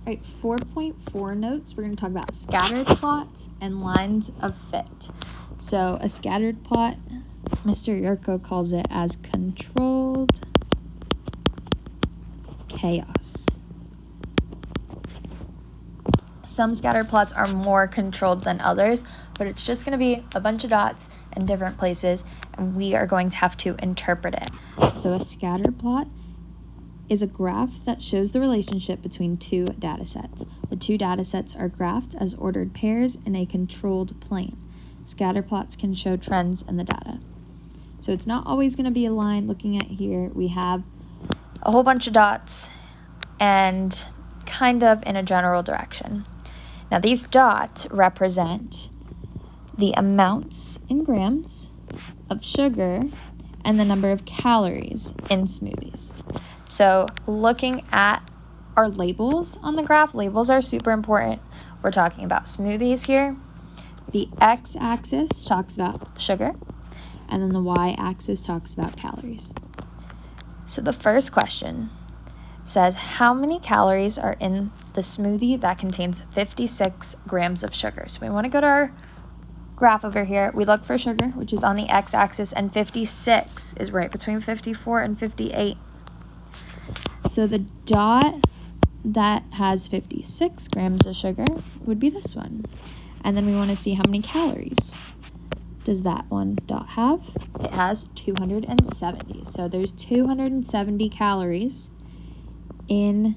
All right, 4.4 notes, we're going to talk about scattered plots and lines of fit. So a scattered plot, Mr. Yurko calls it as controlled chaos. Some scattered plots are more controlled than others, but it's just going to be a bunch of dots in different places, and we are going to have to interpret it. So a scattered plot is a graph that shows the relationship between two data sets. The two data sets are graphed as ordered pairs in a controlled plane. Scatter plots can show trends in the data. So it's not always going to be a line. Looking at here, we have a whole bunch of dots and kind of in a general direction. Now these dots represent the amounts in grams of sugar and the number of calories in smoothies. So looking at our labels on the graph, labels are super important. We're talking about smoothies here. The x-axis talks about sugar, and then the y-axis talks about calories. So the first question says, how many calories are in the smoothie that contains 56 grams of sugar? So we want to go to our graph over here. We look for sugar, which is on the x-axis, and 56 is right between 54 and 58. So the dot that has 56 grams of sugar would be this one. And then we want to see how many calories does that one dot have. It has 270. So there's 270 calories in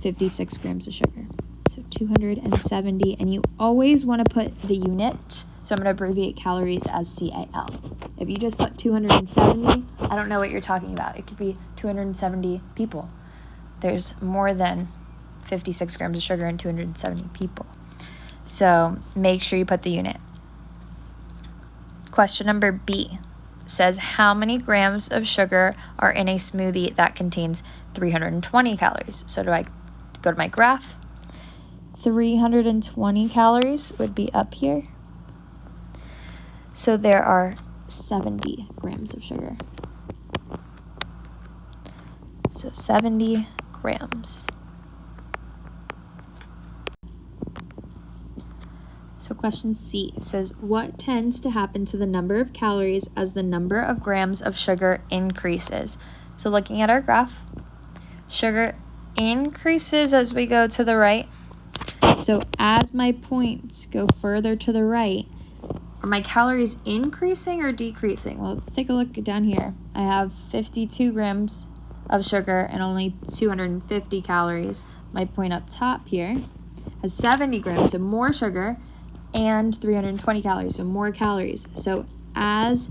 56 grams of sugar. So 270, and you always want to put the unit. So I'm going to abbreviate calories as CAL. If you just put 270, I don't know what you're talking about. It could be 270 people. There's more than 56 grams of sugar in 270 people. So make sure you put the unit. Question number B says, how many grams of sugar are in a smoothie that contains 320 calories? So do I go to my graph? 320 calories would be up here. So there are 70 grams of sugar. So 70 grams. So question C says, what tends to happen to the number of calories as the number of grams of sugar increases? So looking at our graph, sugar increases as we go to the right. So as my points go further to the right, are my calories increasing or decreasing? Well, let's take a look down here. I have 52 grams of sugar and only 250 calories. My point up top here has 70 grams, so more sugar, and 320 calories, so more calories. So as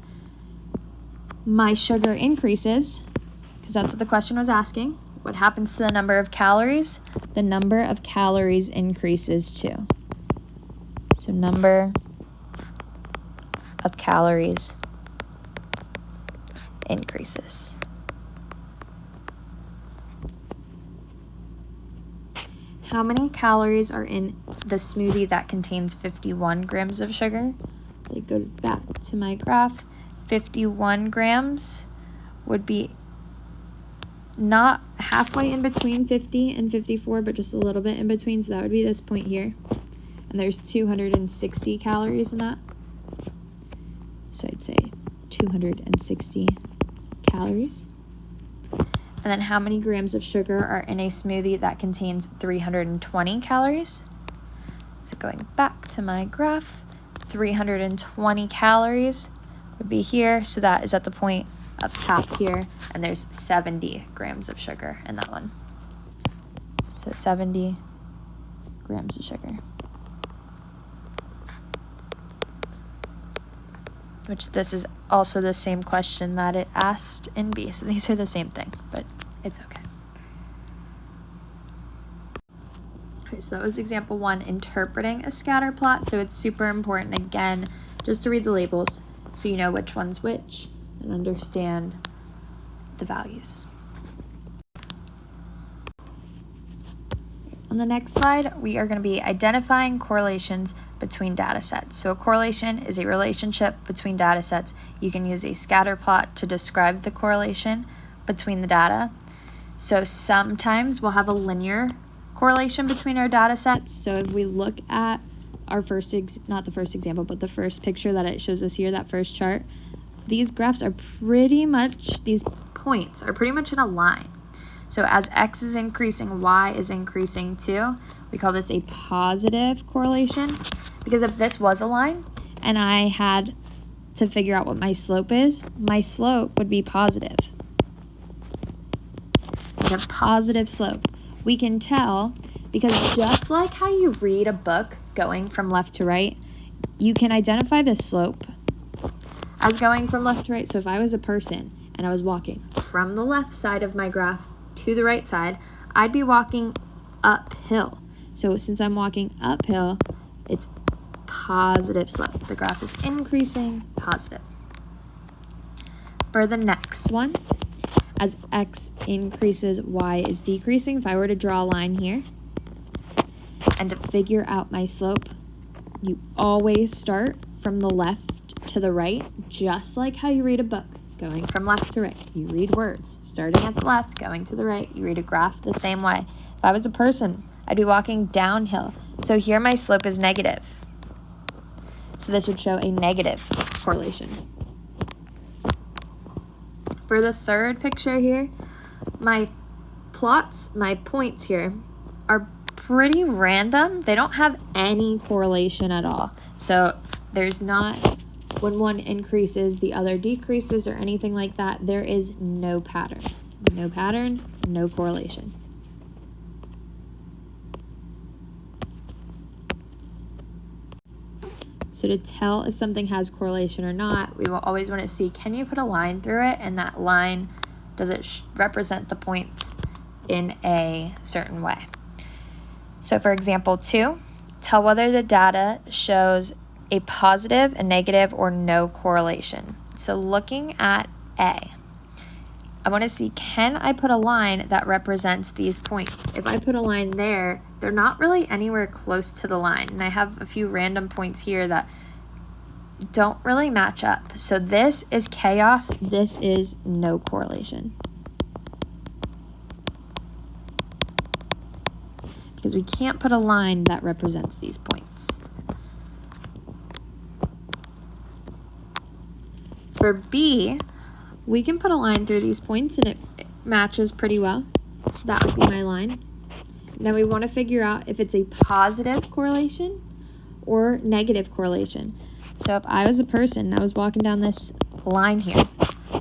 my sugar increases, because that's what the question was asking, what happens to the number of calories? The number of calories increases too. So number of calories increases. How many calories are in the smoothie that contains 51 grams of sugar? So I go back to my graph. 51 grams would be not halfway in between 50 and 54, but just a little bit in between. So that would be this point here. And there's 260 calories in that. So I'd say 260 calories. And then how many grams of sugar are in a smoothie that contains 320 calories? So going back to my graph, 320 calories would be here. So that is at the point up top here. And there's 70 grams of sugar in that one. So 70 grams of sugar. Which this is also the same question that it asked in B. So these are the same thing, but it's okay. Okay, so that was example 1, interpreting a scatter plot. So it's super important, again, just to read the labels so you know which one's which and understand the values. On the next slide, we are going to be identifying correlations between data sets. So a correlation is a relationship between data sets. You can use a scatter plot to describe the correlation between the data. So sometimes we'll have a linear correlation between our data sets. So if we look at our not the first example, but the first picture that it shows us here, that first chart, these graphs are pretty much, these points are pretty much in a line. So as x is increasing, y is increasing too. We call this a positive correlation, because if this was a line and I had to figure out what my slope is, my slope would be positive. A positive slope. We can tell because just like how you read a book going from left to right, you can identify the slope as going from left to right. So if I was a person and I was walking from the left side of my graph to the right side, I'd be walking uphill. So since I'm walking uphill, it's positive slope. The graph is increasing, positive. For the next one, as x increases, y is decreasing. If I were to draw a line here and to figure out my slope, you always start from the left to the right, just like how you read a book, going from left to right. You read words, starting at the left, going to the right. You read a graph the same way. If I was a person, I'd be walking downhill. So here my slope is negative. So this would show a negative correlation. For the third picture here, my plots, my points here, are pretty random. They don't have any correlation at all. So there's not, when one increases, the other decreases or anything like that. There is no pattern. No pattern, no correlation. So to tell if something has correlation or not, we will always want to see, can you put a line through it? And that line, does it represent the points in a certain way? So for example 2, tell whether the data shows a positive, a negative, or no correlation. So looking at A, I want to see, can I put a line that represents these points? If I put a line there, they're not really anywhere close to the line. And I have a few random points here that don't really match up. So this is chaos. This is no correlation. Because we can't put a line that represents these points. For B, we can put a line through these points and it matches pretty well. So that would be my line. Now we want to figure out if it's a positive correlation or negative correlation. So if I was a person and I was walking down this line here,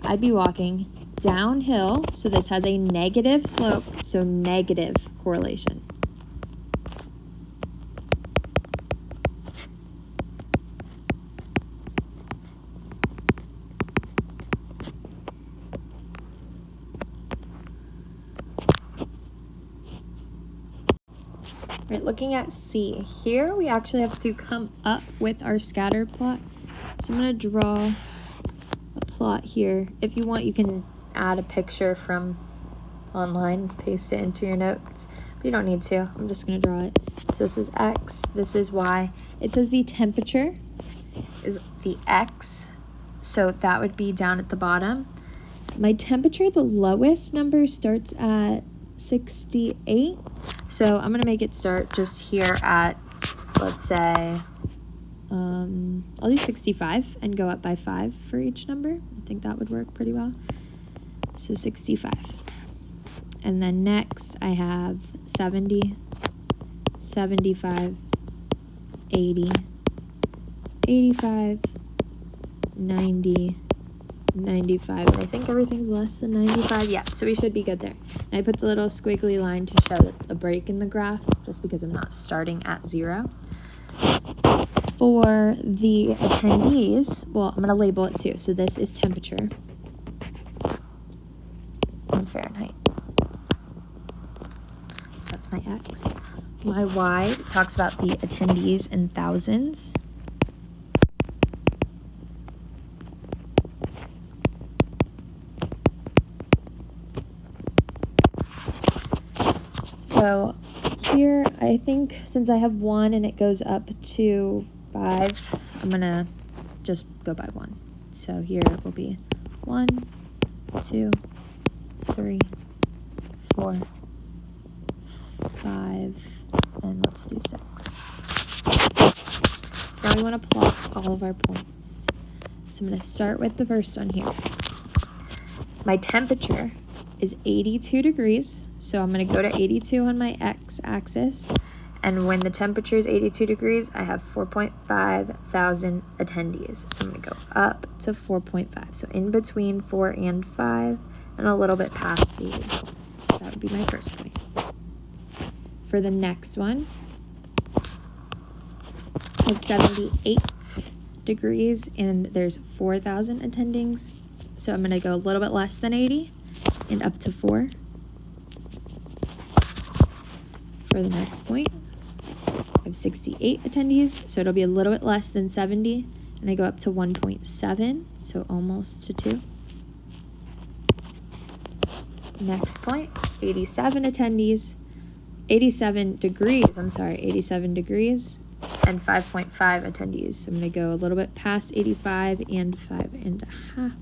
I'd be walking downhill. So this has a negative slope, so negative correlation. Right, looking at C, here we actually have to come up with our scatter plot. So I'm going to draw a plot here. If you want, you can add a picture from online, paste it into your notes, but you don't need to. I'm just going to draw it. So this is X, this is Y. It says the temperature is the X, so that would be down at the bottom. My temperature, the lowest number starts at 68. So I'm going to make it start just here at, let's say, I'll do 65 and go up by 5 for each number. I think that would work pretty well. So 65. And then next I have 70, 75, 80, 85, 90, 95, and I think everything's less than 95. Yeah, so we should be good there. And I put the little squiggly line to show a break in the graph, just because I'm not starting at 0. For the attendees, well, I'm going to label it too. So this is temperature in Fahrenheit. So that's my X. My Y talks about the attendees in thousands. So here, I think since I have 1 and it goes up to 5, I'm going to just go by 1. So here it will be 1, 2, 3, 4, 5, and let's do 6. So now we want to plot all of our points. So I'm going to start with the first one here. My temperature is 82 degrees, so I'm going to go to 82 on my x-axis, and when the temperature is 82 degrees, I have 4.5 thousand attendees. So I'm going to go up to 4.5, so in between 4 and 5, and a little bit past 80. That would be my first point. For the next one, I have 78 degrees, and there's 4,000 attendings. So I'm going to go a little bit less than 80 and up to 4. For the next point, I have 68 attendees, so it'll be a little bit less than 70, and I go up to 1.7, so almost to 2. Next point, 87 degrees, and 5.5 attendees. So I'm going to go a little bit past 85 and 5.5. I'm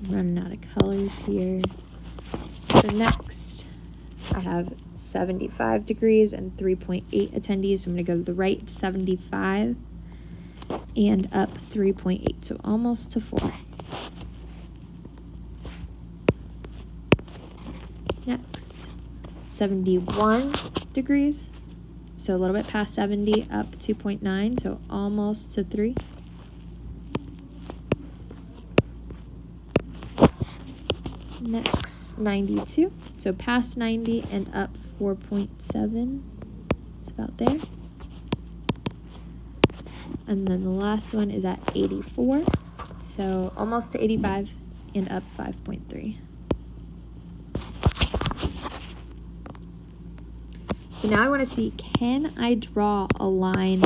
running out of colors here. So next, I have 75 degrees and 3.8 attendees. So I'm going to go to the right, 75, and up 3.8, so almost to 4. Next, 71 degrees, so a little bit past 70, up 2.9, so almost to 3. Next, 92, so past 90 and up 4.7, it's about there. And then the last one is at 84, so almost to 85 and up 5.3. So now I want to see, can I draw a line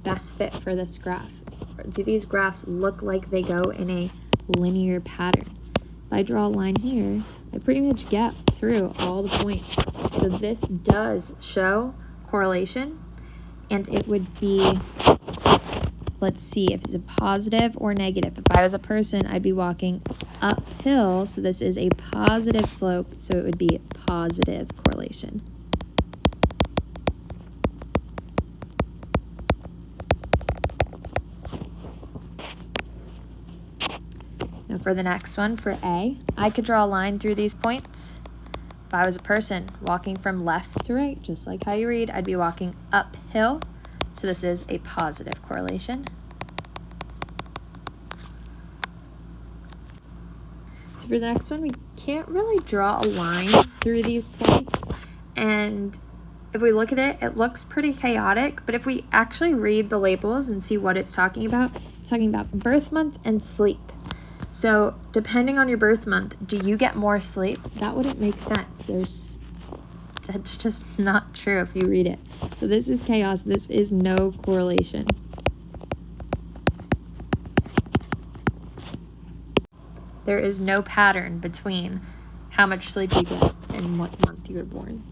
best fit for this graph? Or do these graphs look like they go in a linear pattern? If I draw a line here, I pretty much get through all the points. So this does show correlation, and it would be, let's see if it's a positive or negative. If I was a person, I'd be walking uphill, so this is a positive slope, so it would be positive correlation. Now for the next one, for A, I could draw a line through these points. If I was a person walking from left to right, just like how you read, I'd be walking uphill. So this is a positive correlation. So for the next one, we can't really draw a line through these points. And if we look at it, it looks pretty chaotic. But if we actually read the labels and see what it's talking about birth month and sleep. So depending on your birth month, do you get more sleep? That wouldn't make sense. That's just not true if you read it. So this is chaos. This is no correlation. There is no pattern between how much sleep you get and what month you were born.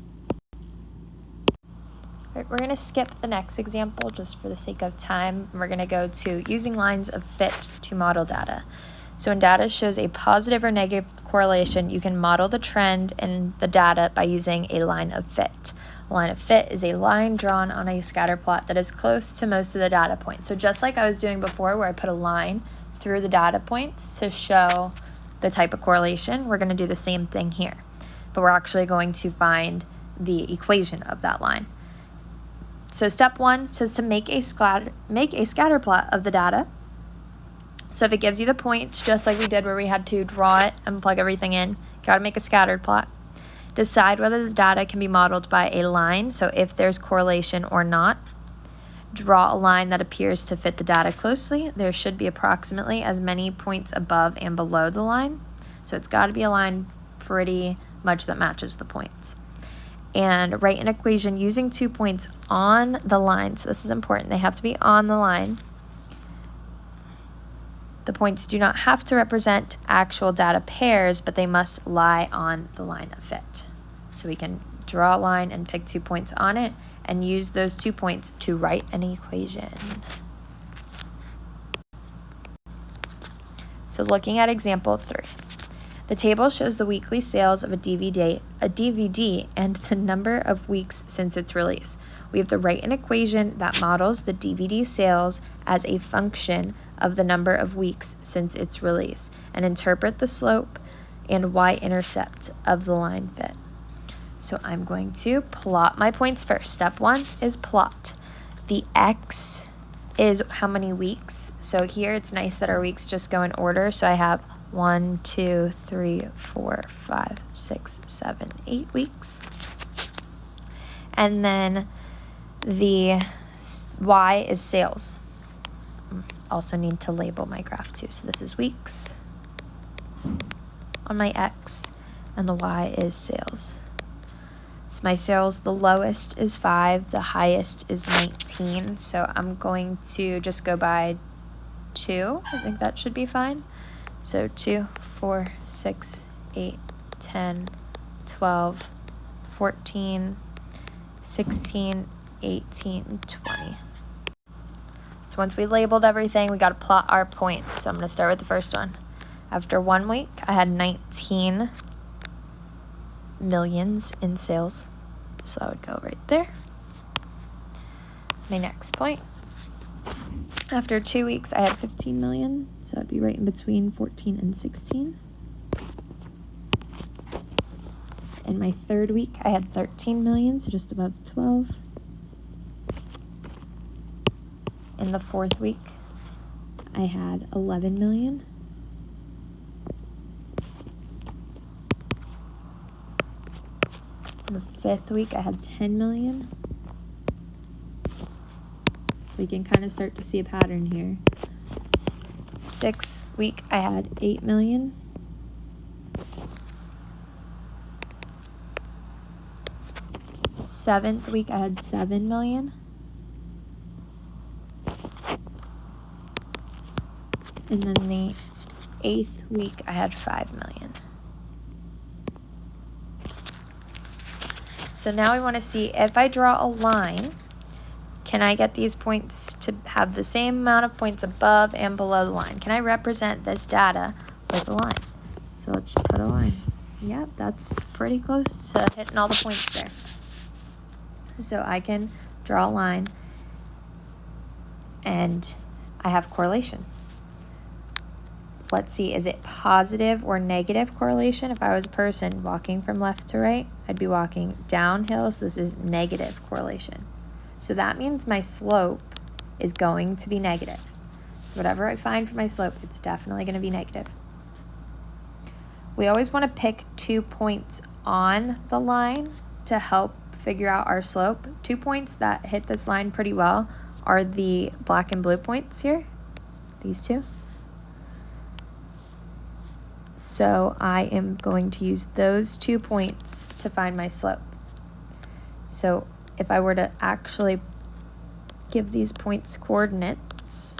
All right, we're going to skip the next example just for the sake of time. We're going to go to using lines of fit to model data. So when data shows a positive or negative correlation, you can model the trend in the data by using a line of fit. A line of fit is a line drawn on a scatter plot that is close to most of the data points. So just like I was doing before where I put a line through the data points to show the type of correlation, we're going to do the same thing here. But we're actually going to find the equation of that line. So step 1 says to make a scatter plot of the data. So if it gives you the points, just like we did where we had to draw it and plug everything in, got to make a scattered plot. Decide whether the data can be modeled by a line, so if there's correlation or not. Draw a line that appears to fit the data closely. There should be approximately as many points above and below the line. So it's got to be a line pretty much that matches the points. And write an equation using 2 points on the line. So this is important. They have to be on the line. The points do not have to represent actual data pairs, but they must lie on the line of fit. So we can draw a line and pick 2 points on it and use those 2 points to write an equation. So looking at example 3, The table shows the weekly sales of a DVD and the number of weeks since its release. We have to write an equation that models the DVD sales as a function of the number of weeks since its release and interpret the slope and y-intercept of the line fit. So I'm going to plot my points first. Step 1 is plot. The x is how many weeks. So here it's nice that our weeks just go in order. So I have 1, 2, 3, 4, 5, 6, 7, 8 weeks. And then the y is sales. Also need to label my graph too. So this is weeks on my x, and the y is sales. So my sales, the lowest is 5, the highest is 19. So I'm going to just go by 2. I think that should be fine. So 2, 4, 6, 8, 10, 12, 14, 16, 18, 20. So once we labeled everything, we got to plot our points. So I'm going to start with the first one. After 1 week, I had 19 millions in sales. So I would go right there. My next point. After 2 weeks, I had 15 million. So I'd be right in between 14 and 16. In my third week, I had 13 million, so just above 12. In the fourth week, I had 11 million. In the fifth week, I had 10 million. We can kind of start to see a pattern here. Sixth week, I had 8 million. Seventh week, I had 7 million. And then the 8th week, I had 5 million. So now we want to see if I draw a line, can I get these points to have the same amount of points above and below the line? Can I represent this data with a line? So let's put a line. Yep, that's pretty close to hitting all the points there. So I can draw a line and I have correlation. Let's see, is it positive or negative correlation? If I was a person walking from left to right, I'd be walking downhill, so this is negative correlation. So that means my slope is going to be negative. So whatever I find for my slope, it's definitely going to be negative. We always want to pick 2 points on the line to help figure out our slope. 2 points that hit this line pretty well are the black and blue points here, these two. So I am going to use those 2 points to find my slope. So if I were to actually give these points coordinates,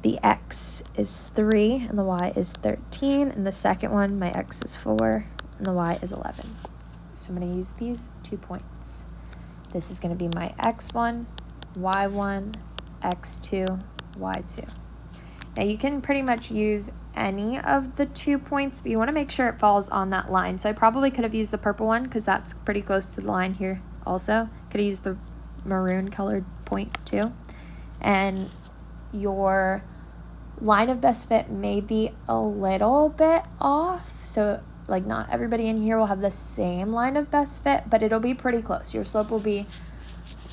the x is 3 and the y is 13, and the second one, my x is 4 and the y is 11. So I'm going to use these 2 points. This is going to be my x1, y1, x2, y2. Now you can pretty much use any of the 2 points, but you want to make sure it falls on that line. So I probably could have used the purple one because that's pretty close to the line here also. Could have used the maroon colored point too. And your line of best fit may be a little bit off. So like not everybody in here will have the same line of best fit, but it'll be pretty close. Your slope will be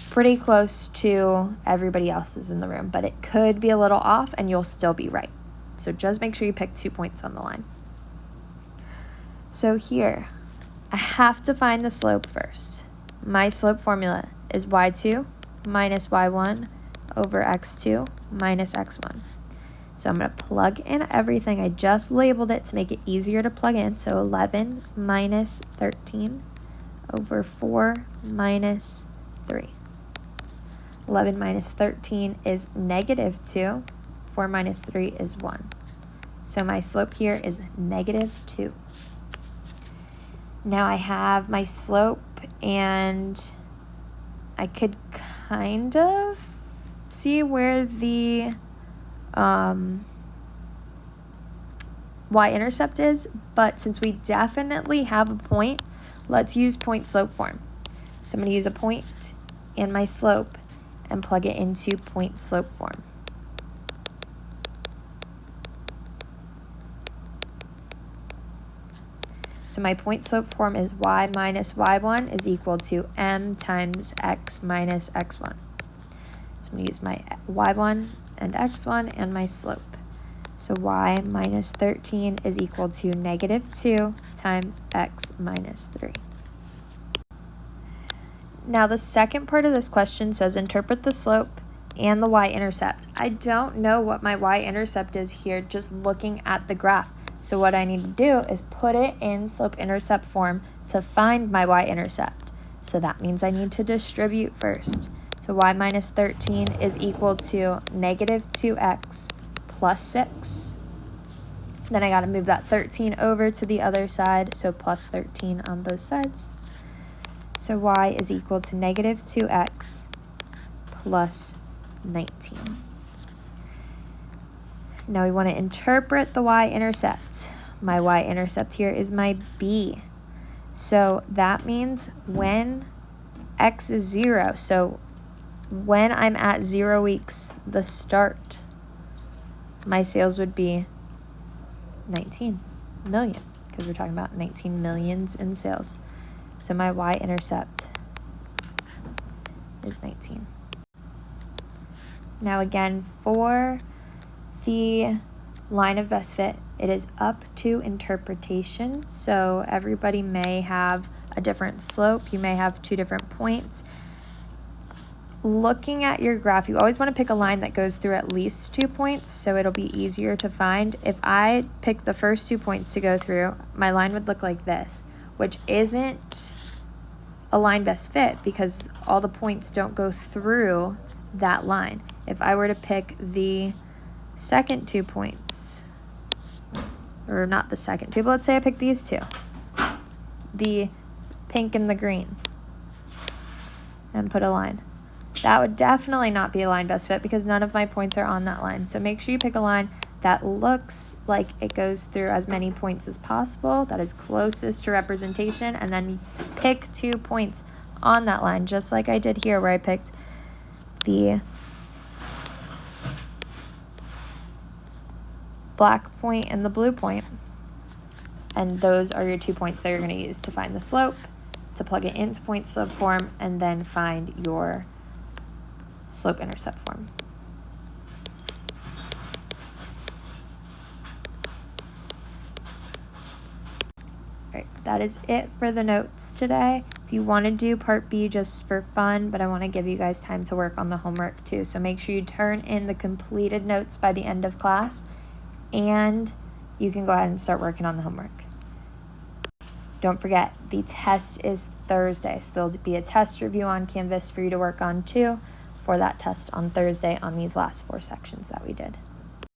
pretty close to everybody else's in the room, but it could be a little off and you'll still be right. So just make sure you pick 2 points on the line. So here, I have to find the slope first. My slope formula is y2 minus y1 over x2 minus x1. So I'm going to plug in everything. I just labeled it to make it easier to plug in. So 11 minus 13 over 4 minus 3. 11 minus 13 is negative 2. 4 minus 3 is 1. So my slope here is negative 2. Now I have my slope, and I could kind of see where the y-intercept is, but since we definitely have a point, let's use point-slope form. So I'm going to use a point and my slope and plug it into point-slope form. So my point-slope form is y minus y1 is equal to m times x minus x1. So I'm going to use my y1 and x1 and my slope. So y minus 13 is equal to negative 2 times x minus 3. Now the second part of this question says interpret the slope and the y-intercept. I don't know what my y-intercept is here just looking at the graph. So what I need to do is put it in slope-intercept form to find my y-intercept. So that means I need to distribute first. So y minus 13 is equal to negative 2x plus 6. Then I got to move that 13 over to the other side, so plus 13 on both sides. So y is equal to negative 2x plus 19. Now we want to interpret the y-intercept. My y-intercept here is my b. So that means when x is 0, so when I'm at 0 weeks, the start, my sales would be 19 million, because we're talking about 19 millions in sales. So my y-intercept is 19. Now again, for the line of best fit, it is up to interpretation. So everybody may have a different slope. You may have 2 different points. Looking at your graph, you always want to pick a line that goes through at least 2 points, so it'll be easier to find. If I pick the first 2 points to go through, my line would look like this, which isn't a line best fit because all the points don't go through that line. If I were to pick the second 2 points, or not the second 2, but let's say I pick these 2, the pink and the green, and put a line. That would definitely not be a line best fit because none of my points are on that line. So make sure you pick a line that looks like it goes through as many points as possible, that is closest to representation, and then pick 2 points on that line, just like I did here where I picked the black point and the blue point. And those are your 2 points that you're going to use to find the slope, to plug it into point slope form, and then find your slope intercept form. Alright, that is it for the notes today. If you want to do part B just for fun, but I want to give you guys time to work on the homework too. So make sure you turn in the completed notes by the end of class, and you can go ahead and start working on the homework. Don't forget, the test is Thursday, so there'll be a test review on Canvas for you to work on too for that test on Thursday on these last 4 sections that we did.